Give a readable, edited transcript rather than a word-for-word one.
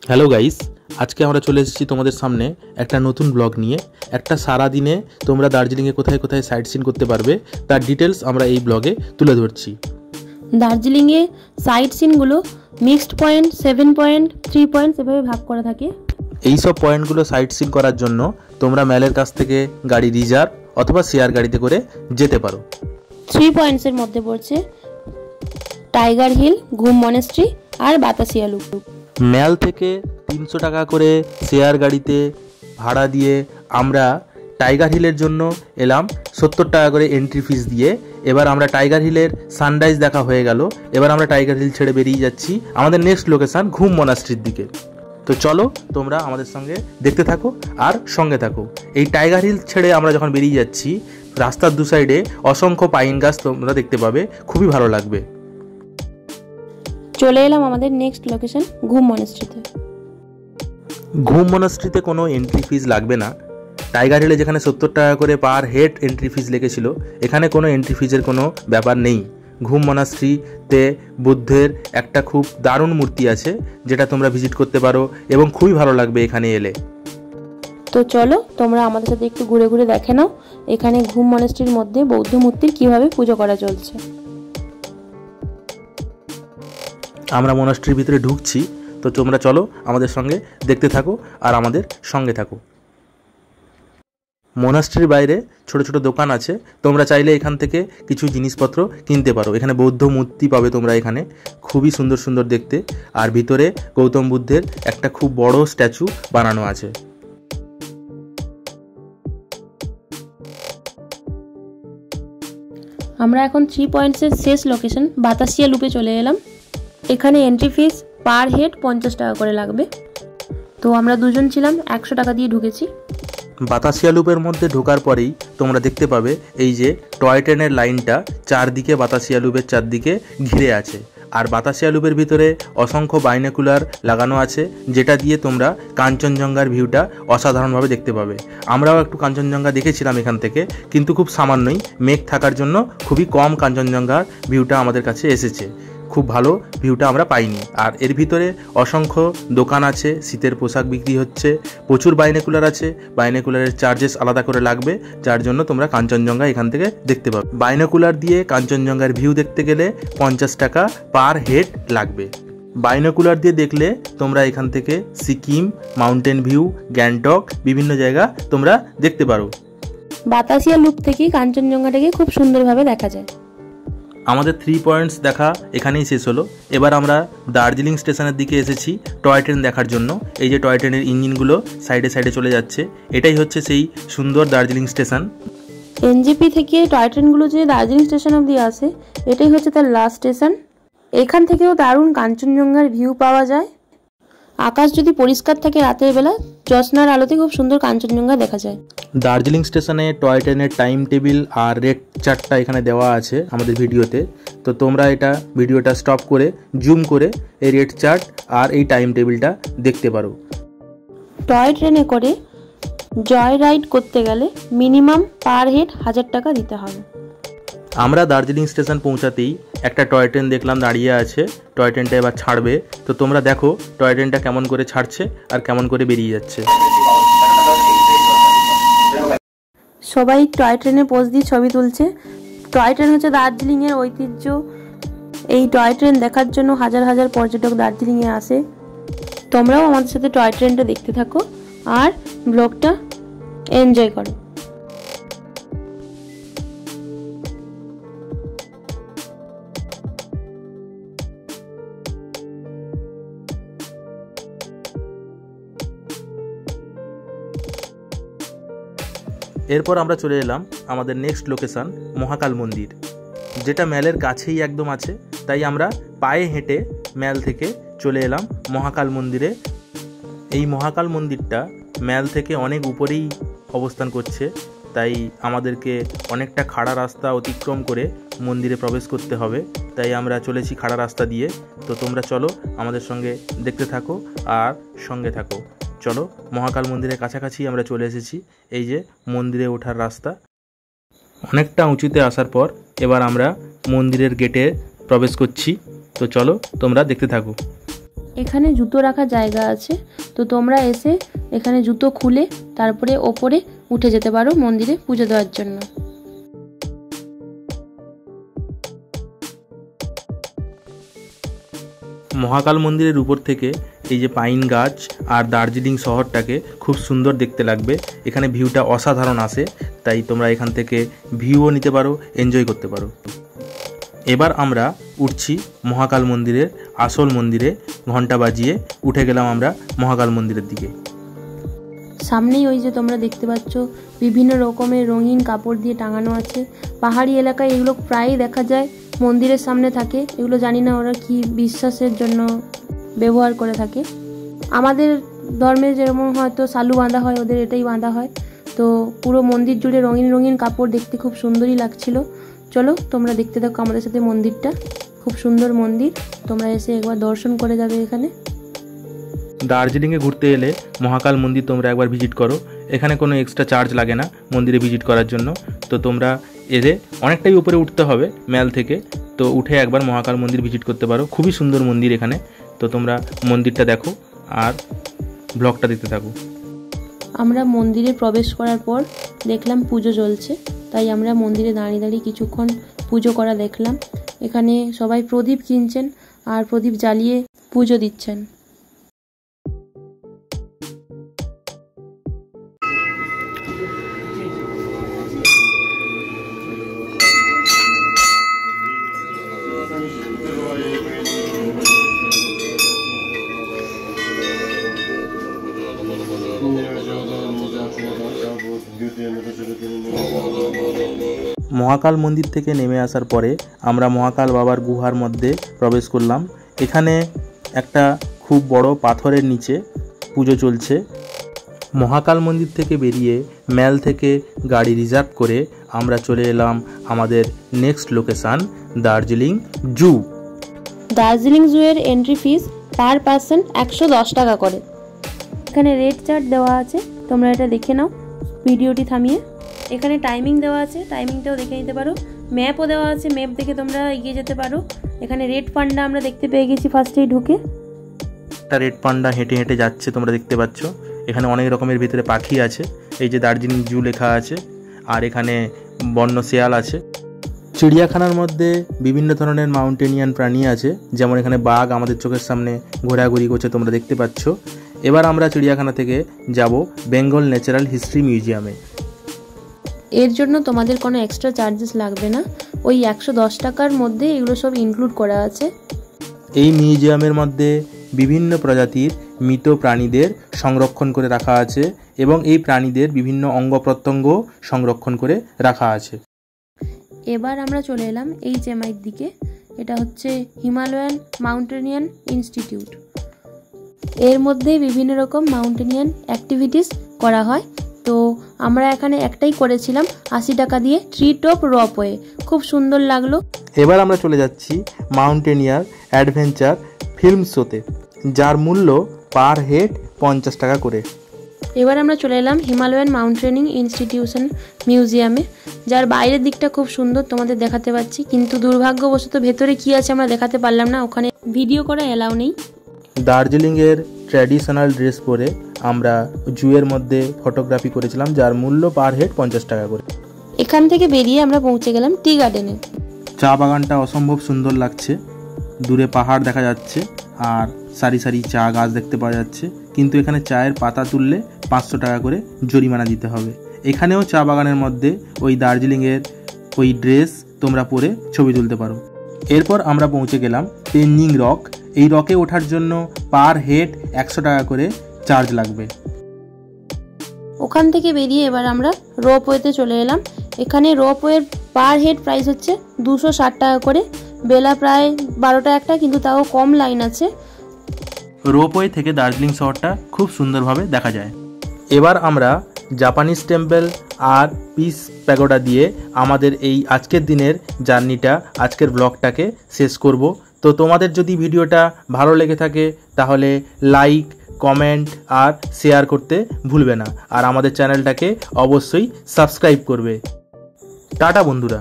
Hello guys, আজকে আমরা চলে এসেছি তোমাদের সামনে একটা নতুন ব্লগ নিয়ে। একটা সারা দিনে তোমরা দার্জিলিংয়ে কোথায় কোথায় সাইট সিন করতে পারবে তার ডিটেলস আমরা এই ব্লগে তুলে ধরছি। দার্জিলিংয়ে সাইট সিনগুলো মিক্সড পয়েন্ট, 7 পয়েন্ট, 3 পয়েন্ট এভাবে ভাগ করা থাকে। এই সব পয়েন্টগুলো সাইট সিন করার জন্য তোমরা ম্যালের কাছ থেকে গাড়ি রিজার্ভ অথবা শেয়ার গাড়িতে করে যেতে পারো। 3 পয়েন্টসের মধ্যে পড়ছে টাইগার হিল, ঘুম মনেস্ট্রি আর বাতাসিয়া লুপ। ম্যাল থেকে 300 টাকা করে শেয়ার গাড়িতে ভাড়া দিয়ে আমরা টাইগার হিলের জন্য এলাম 70 টাকা করে এন্ট্রি ফিস দিয়ে। এবার আমরা টাইগার হিলের সানরাইজ দেখা হয়ে গেল, এবার আমরা টাইগার হিল ছেড়ে বেরিয়ে যাচ্ছি আমাদের নেক্সট লোকেশন ঘুম মনাস্ট্রির দিকে। তো চলো তোমরা আমাদের সঙ্গে দেখতে থাকো আর সঙ্গে থাকো। এই টাইগার হিল ছেড়ে আমরা যখন বেরিয়ে যাচ্ছি রাস্তার দু সাইডে অসংখ্য পাইন গাছ তোমরা দেখতে পাবে, খুবই ভালো লাগবে। চলে এলাম আমাদের নেক্সট লোকেশন ঘুম মনেস্ট্রিতে। ঘুম মনাস্ট্রিতে কোনো এন্ট্রি ফিস লাগবে না। টাইগার হিলে যেখানে 70 টাকা করে পার হেড এন্ট্রি ফিস লেগেছিল, এখানে কোনো এন্ট্রি ফিজের কোনো ব্যাপার নেই। ঘুম মনাস্ট্রিতে বুদ্ধের একটা খুব দারুণ মূর্তি আছে যেটা তোমরা ভিজিট করতে পারো এবং খুবই ভালো লাগবে এখানে এলে। তো চলো তোমরা আমাদের সাথে একটু ঘুরে ঘুরে দেখে নাও এখানে ঘুম মনেস্ট্রির মধ্যে বৌদ্ধ মূর্তির কিভাবে পুজো করা চলছে। আমরা মনাস্ট্রির ভিতরে ঢুকছি, তো তোমরা চলো আমাদের সঙ্গে দেখতে থাকো আর আমাদের সঙ্গে থাকো। মনাস্ট্রির বাইরে ছোট ছোট দোকান আছে, তোমরা চাইলে এখান থেকে কিছু জিনিসপত্র কিনতে পারো। এখানে বৌদ্ধ মূর্তি পাবে তোমরা, এখানে খুবই সুন্দর সুন্দর দেখতে। আর ভিতরে গৌতম বুদ্ধের একটা খুব বড় স্ট্যাচু বানানো আছে। আমরা এখন 3 পয়েন্টসের শেষ লোকেশন বাতাসিয়া লুপে চলে এলাম। এখানে এন্ট্রি ফিস পার হেড 50 টাকা করে লাগবে। তো আমরা দুজন ছিলাম, 100 টাকা দিয়ে ঢুকেছি। বাতাসিয়া লুপের মধ্যে ঢোকার পরেই তোমরা দেখতে পাবে এই যে টয় ট্রেনের লাইনটা চারদিকে বাতাসিয়া লুপের চারদিকে ঘিরে আছে। আর বাতাসিয়া লুপের ভিতরে অসংখ্য বাইনোকুলার লাগানো আছে যেটা দিয়ে তোমরা কাঞ্চনজঙ্ঘার ভিউটা অসাধারণভাবে দেখতে পাবে। আমরাও একটু কাঞ্চনজঙ্ঘা দেখেছিলাম এখান থেকে, কিন্তু খুব সামান্যই, মেঘ থাকার জন্য খুবই কম কাঞ্চনজঙ্ঘার ভিউটা আমাদের কাছে এসেছে। খুব ভালো ভিউটা আমরা পাইনি। আর এর ভিতরে অসংখ্য দোকান আছে, শীতের পোশাক বিক্রি হচ্ছে, প্রচুর বাইনোকুলার আছে। বাইনোকুলারের চার্জেস আলাদা করে লাগবে, যার জন্য তোমরা কাঞ্চনজঙ্ঘা এখান থেকে দেখতে পাবে। বাইনোকুলার দিয়ে কাঞ্চনজঙ্ঘার ভিউ দেখতে গেলে 50 টাকা পার হেড লাগবে। বাইনোকুলার দিয়ে দেখলে তোমরা এখান থেকে সিকিম, মাউন্টেন ভিউ, গ্যাংটক বিভিন্ন জায়গা তোমরা দেখতে পারো। বাতাসিয়া লুপ থেকে কাঞ্চনজঙ্ঘাটাকে খুব সুন্দরভাবে দেখা যায়। আমাদের 3 পয়েন্টস দেখা এখানেই শেষ হলো। এবার আমরা দার্জিলিং স্টেশনের দিকে এসেছি টয় ট্রেন দেখার জন্য। এই যে টয় ট্রেনের ইঞ্জিনগুলো সাইডে সাইডে চলে যাচ্ছে, এটাই হচ্ছে সেই সুন্দর দার্জিলিং স্টেশন। এনজেপি থেকে টয় ট্রেনগুলো যে দার্জিলিং স্টেশন অবধি আসে, এটাই হচ্ছে তার লাস্ট স্টেশন। এখান থেকেও দারুণ কাঞ্চনজঙ্ঘার ভিউ পাওয়া যায়। আকাশ যদি পরিষ্কার থাকে রাতের বেলা, জ্যোৎস্নার আলোতে খুব সুন্দর কাঞ্চনজঙ্ঘা দেখা যায়। দার্জিলিং স্টেশনে টয় ট্রেনের টাইম টেবিল আর রেট চার্টটা এখানে দেওয়া আছে আমাদের ভিডিওতে। তো তোমরা এটা ভিডিওটা স্টপ করে জুম করে এই রেট চার্ট আর এই টাইম টেবিলটা দেখতে পারো। টয় ট্রেনে করে জয় রাইড করতে গেলে মিনিমাম পার হেড 1000 টাকা দিতে হবে। আমরা দার্জিলিং স্টেশন পৌঁছাতেই একটা টয় ট্রেন দেখলাম দাঁড়িয়ে আছে। টয় ট্রেনটা এবার ছাড়বে, তো তোমরা দেখো টয় ট্রেনটা কেমন করে ছাড়ছে আর কেমন করে বেরিয়ে যাচ্ছে। সবাই টয় ট্রেনে পোজ দিয়ে ছবি তুলছে। টয় ট্রেন হচ্ছে দার্জিলিংয়ের ঐতিহ্য। এই টয় ট্রেন দেখার জন্য হাজার হাজার পর্যটক দার্জিলিংয়ে আসে। তোমরাও আমাদের সাথে টয় ট্রেনটা দেখতে থাকো আর ব্লগটা এনজয় করো। এরপর আমরা চলে এলাম আমাদের নেক্সট লোকেশন মহাকাল মন্দির, যেটা ম্যালের কাছেই একদম আছে। তাই আমরা পায়ে হেঁটে ম্যাল থেকে চলে এলাম মহাকাল মন্দিরে। এই মহাকাল মন্দিরটা ম্যাল থেকে অনেক উপরেই অবস্থান করছে, তাই আমাদেরকে অনেকটা খাড়া রাস্তা অতিক্রম করে মন্দিরে প্রবেশ করতে হবে। তাই আমরা চলেছি খাড়া রাস্তা দিয়ে। তো তোমরা চলো আমাদের সঙ্গে দেখতে থাকো আর সঙ্গে থাকো। চলো, মহাকাল মন্দিরের কাছাকাছি আমরা চলে এসেছি। এই যে মন্দিরে ওঠার রাস্তা, অনেকটা উঁচুতে আসার পর এবার আমরা মন্দিরের গেটে প্রবেশ করছি। তো চলো তোমরা দেখতে থাকো। এখানে জুতো রাখার জায়গা আছে, তো তোমরা এসে এখানে জুতো খুলে তারপরে ওপরে উঠে যেতে পারো মন্দিরে পুজো দেওয়ার জন্য। মহাকাল মন্দিরের উপর থেকে এই যে পাইন গাছ আর দার্জিলিং শহরটাকে খুব সুন্দর দেখতে লাগবে। এখানে ভিউটা অসাধারণ আসে, তাই তোমরা এখান থেকে ভিউও নিতে পারো, এনজয় করতে পারো। এবার আমরা উঠছি মহাকাল মন্দিরের আসল মন্দিরে। ঘন্টা বাজিয়ে উঠে গেলাম আমরা মহাকাল মন্দিরের দিকে। সামনেই ওই যে তোমরা দেখতে পাচ্ছ বিভিন্ন রকমের রঙিন কাপড় দিয়ে টাঙানো আছে। পাহাড়ি এলাকায় এগুলো প্রায়ই দেখা যায়, মন্দিরের সামনে থাকে। এগুলো জানি না ওরা কি বিশ্বাসের জন্য ব্যবহার করে থাকে। আমাদের ধর্মে যেরকম হয়তো সালু বাঁধা হয়, ওদের এটাই বাঁধা হয়। তো পুরো মন্দির জুড়ে রঙিন রঙিন কাপড়, দেখতে খুব সুন্দরই লাগছিল। চলো তোমরা দেখতে থাকো আমাদের সাথে মন্দিরটা। খুব সুন্দর মন্দির, তোমরা এসে একবার দর্শন করে যাবে। এখানে দার্জিলিংয়ে ঘুরতে এলে মহাকাল মন্দির তোমরা একবার ভিজিট করো। এখানে কোনো এক্সট্রা চার্জ লাগে না মন্দিরে ভিজিট করার জন্য। তো তোমরা এলে অনেকটাই উপরে উঠতে হবে ম্যাল থেকে, তো উঠে একবার মহাকাল মন্দির ভিজিট করতে পারো। খুবই সুন্দর মন্দির এখানে। তো তোমরা মন্দিরটা দেখো আর ব্লগটা দেখতে থাকো। আমরা মন্দিরে প্রবেশ করার পর দেখলাম পুজো চলছে, তাই আমরা মন্দিরে দাঁড়িয়ে দাঁড়িয়ে কিছুক্ষণ পুজো করা দেখলাম। এখানে সবাই প্রদীপ কিনছেন আর প্রদীপ জ্বালিয়ে পুজো দিচ্ছেন। মহাকাল মন্দির থেকে নেমে আসার পরে আমরা মহাকাল বাবার গুহার মধ্যে প্রবেশ করলাম। এখানে একটা খুব বড় পাথরের নিচে পুজো চলছে। মহাকাল মন্দির থেকে বেরিয়ে ম্যাল থেকে গাড়ি রিজার্ভ করে আমরা চলে এলাম আমাদের নেক্সট লোকেশান দার্জিলিং জু। দার্জিলিং জু এর এন্ট্রি ফিস পার পার্সন 110 টাকা করে। এখানে রেড চার্ট দেওয়া আছে, তোমরা এটা দেখে নাও ভিডিওটি থামিয়ে। এখানে টাইমিং দেওয়া আছে, টাইমিংটাও দেখে নিতে পারো। ম্যাপও দেওয়া আছে, ম্যাপ দেখে তোমরা এগিয়ে যেতে পারো। এখানে রেড পান্ডা আমরা দেখতে পেয়ে গেছি ফার্স্টেই ঢুকে। একটা রেড পান্ডা হেঁটে হেঁটে যাচ্ছে, তোমরা দেখতে পাচ্ছ। এখানে অনেক রকমের ভিতরে পাখি আছে, এই যে দার্জিলিং জু লেখা আছে। আর এখানে বন্য শেয়াল আছে। চিড়িয়াখানার মধ্যে বিভিন্ন ধরনের মাউন্টেনিয়ান প্রাণী আছে, যেমন এখানে বাঘ আমাদের চোখের সামনে ঘোরাঘুরি করছে, তোমরা দেখতে পাচ্ছ। এবার আমরা চিড়িয়াখানা থেকে যাব বেঙ্গল ন্যাচারাল হিস্ট্রি মিউজিয়ামে। এর জন্য তোমাদের কোনো এক্সট্রা চার্জেস লাগবে না, ওই 110 টাকার মধ্যে এগুলো সব ইনক্লুড করা আছে। এই মিউজিয়ামের মধ্যে বিভিন্ন প্রজাতির মৃত প্রাণীদের সংরক্ষণ করে রাখা আছে এবং এই প্রাণীদের বিভিন্ন অঙ্গ প্রত্যঙ্গ সংরক্ষণ করে রাখা আছে। এবার আমরা চলে এলাম HMI এর দিকে। এটা হচ্ছে হিমালয়ান মাউন্টেনিয়ান ইনস্টিটিউট। এর মধ্যে বিভিন্ন রকম মাউন্টেনিয়ান অ্যাক্টিভিটিস করা হয়। তো আমরা এখানে একটাই করেছিলাম 80 টাকা দিয়ে, ট্রি টপ রপওয়ে, খুব সুন্দর লাগলো। এবার আমরা চলে যাচ্ছি মাউন্টেনিয়ার অ্যাডভেঞ্চার ফিল্ম শোতে, যার মূল্য পার হেড 50 টাকা করে। এবার আমরা চলে এলাম হিমালয়ান মাউন্টেনিং ইনস্টিটিউশন মিউজিয়ামে, যার বাইরের দিকটা খুব সুন্দর তোমাদের দেখাতে পাচ্ছি, কিন্তু দুর্ভাগ্যবশত ভেতরে কি আছে আমরা দেখাতে পারলাম না, ওখানে ভিডিও করা এলাও নেই। দার্জিলিংয়ের ট্র্যাডিশনাল ড্রেস পরে আমরা জুয়ের মধ্যে ফটোগ্রাফি করেছিলাম, যার মূল্য পার হেড 50 টাকা করে। এখান থেকে বেরিয়ে আমরা পৌঁছে গেলাম টি গার্ডেনে। চা বাগানটা অসম্ভব সুন্দর লাগছে, দূরে পাহাড় দেখা যাচ্ছে আর সারি সারি চা গাছ দেখতে পাওয়া যাচ্ছে। কিন্তু এখানে চায়ের পাতা তুললে 500 টাকা করে জরিমানা দিতে হবে। এখানেও চা বাগানের মধ্যে ওই দার্জিলিংয়ের ওই ড্রেস তোমরা পরে ছবি তুলতে পারো। এরপর আমরা পৌঁছে গেলাম তেনজিং রক। এই রকে ওঠার জন্য পার হেড 100 টাকা করে চার্জ লাগবে। ওখান থেকে বেরিয়ে এবার আমরা রোপওয়েতে চলে এলাম। এখানে রোপওয়ের পার হেড প্রাইস হচ্ছে 260 টাকা করে। বেলা প্রায় 12টা একটা, কিন্তু তাও কম লাইন আছে। রোপওয়ে থেকে দার্জিলিং শহরটা খুব সুন্দরভাবে দেখা যায়। এবার আমরা জাপানিজ টেম্পল আর পিস প্যাগোডা দিয়ে আমাদের এই আজকের দিনের জার্নিটা, আজকের ব্লগটাকে শেষ করব। তো তোমাদের যদি ভিডিওটা ভালো লেগে থাকে তাহলে লাইক, কমেন্ট আর শেয়ার করতে ভুলবে না। আর আমাদের চ্যানেলটাকে অবশ্যই সাবস্ক্রাইব করবে। টাটা বন্ধুরা।